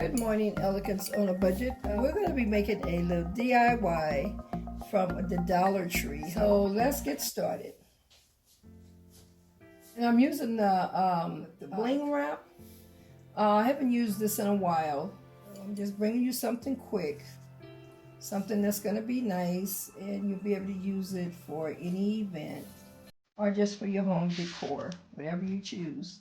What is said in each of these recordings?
Good morning, Elegance on a Budget. We're going to be making a little DIY from the Dollar Tree. So let's get started. And I'm using the Bling wrap. I haven't used this in a while. I'm just bringing you something quick, something that's going to be nice, and you'll be able to use it for any event or just for your home decor, whatever you choose.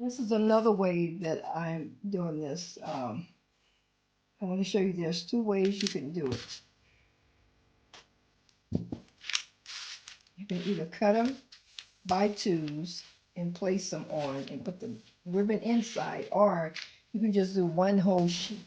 This is another way that I'm doing this. I want to show you there's two ways you can do it. You can either cut them by twos and place them on and put the ribbon inside, or you can just do one whole sheet.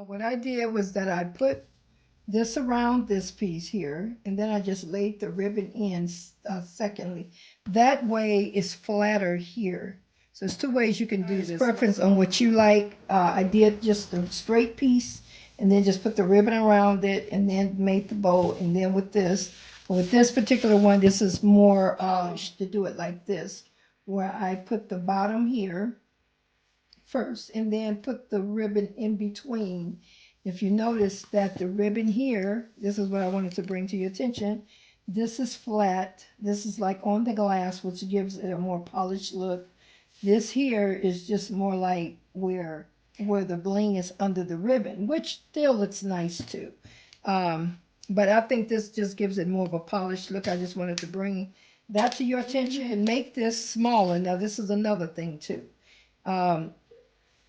What I did was that I put this around this piece here, and then I just laid the ribbon in secondly. That way it's flatter here. So there's two ways you can do this. Preference on what you like. I did just a straight piece and then just put the ribbon around it and then made the bow. And then with this particular one, this is more to do it like this, where I put the bottom here first and then put the ribbon in between. If you notice that the ribbon here, this is what I wanted to bring to your attention, This is flat. This is like on the glass, which gives it a more polished look. This here is just more like where the bling is under the ribbon, which still looks nice too. But I think this just gives it more of a polished look. I just wanted to bring that to your attention and make this smaller. Now this is another thing too. Um,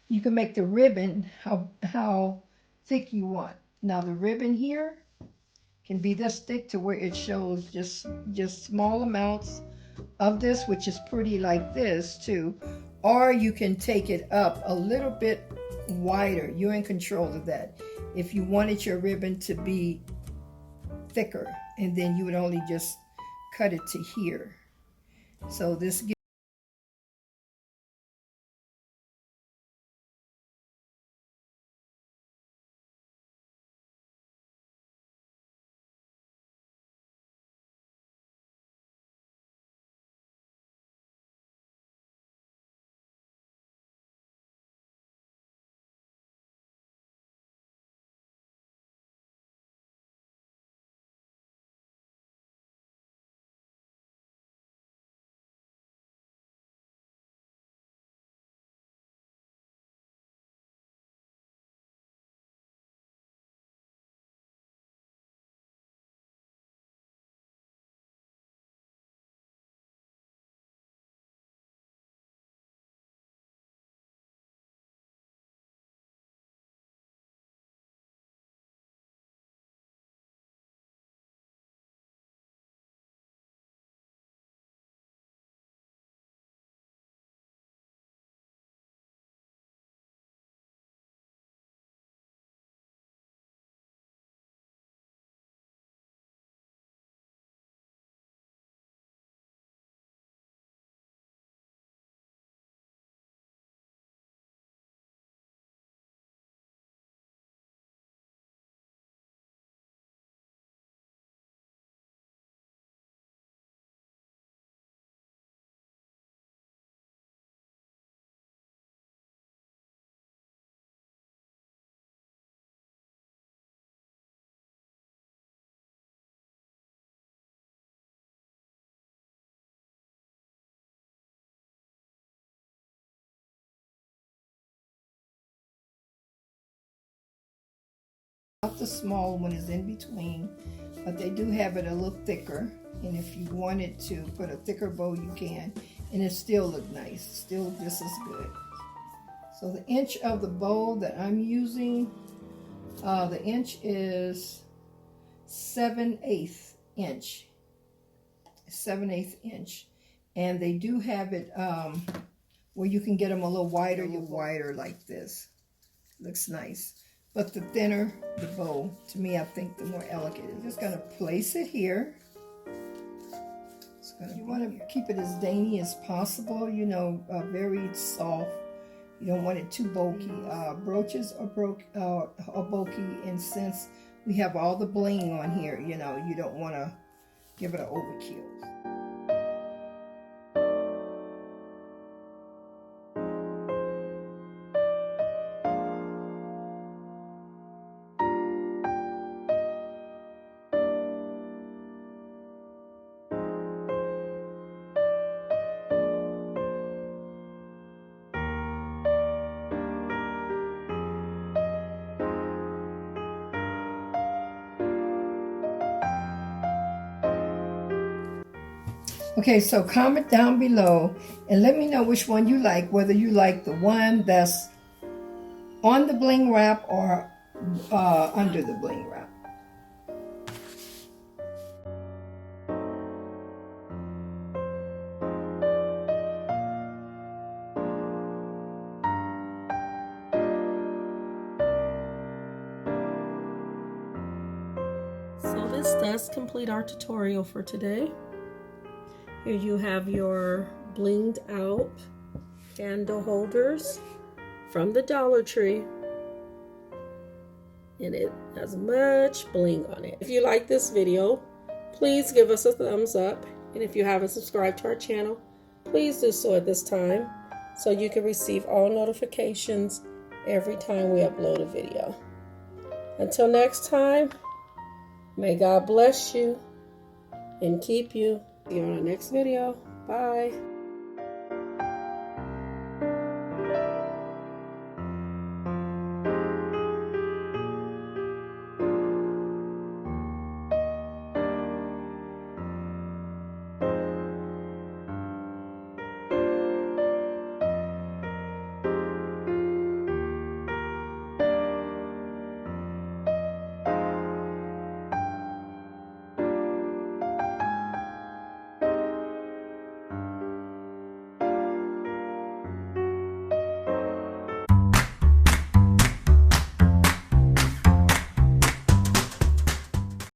you can make the ribbon how thick you want. Now the ribbon here can be this thick to where it shows just small amounts of this, which is pretty like this too. Or you can take it up a little bit wider. You're in control of that. If you wanted your ribbon to be thicker, and then you would only just cut it to here. So this gives the small one is in between, but they do have it a little thicker. And if you wanted to put a thicker bow, you can, and it still look nice. Still just as good. So the inch of the bow that I'm using, the inch is 7/8 inch. 7/8 inch, and they do have it where you can get them a little wider like this. Looks nice. But the thinner the bow, to me, I think the more elegant. I'm just gonna place it here. You want to keep it as dainty as possible, you know, very soft. You don't want it too bulky. Brooches are bulky, and since we have all the bling on here, you know, you don't want to give it an overkill. Okay, so comment down below and let me know which one you like, whether you like the one that's on the bling wrap or under the bling wrap. So this does complete our tutorial for today. Here you have your blinged out candle holders from the Dollar Tree, and it has much bling on it. If you like this video, please give us a thumbs up, and if you haven't subscribed to our channel, please do so at this time so you can receive all notifications every time we upload a video. Until next time, may God bless you. and keep you. See you on our next video. Bye.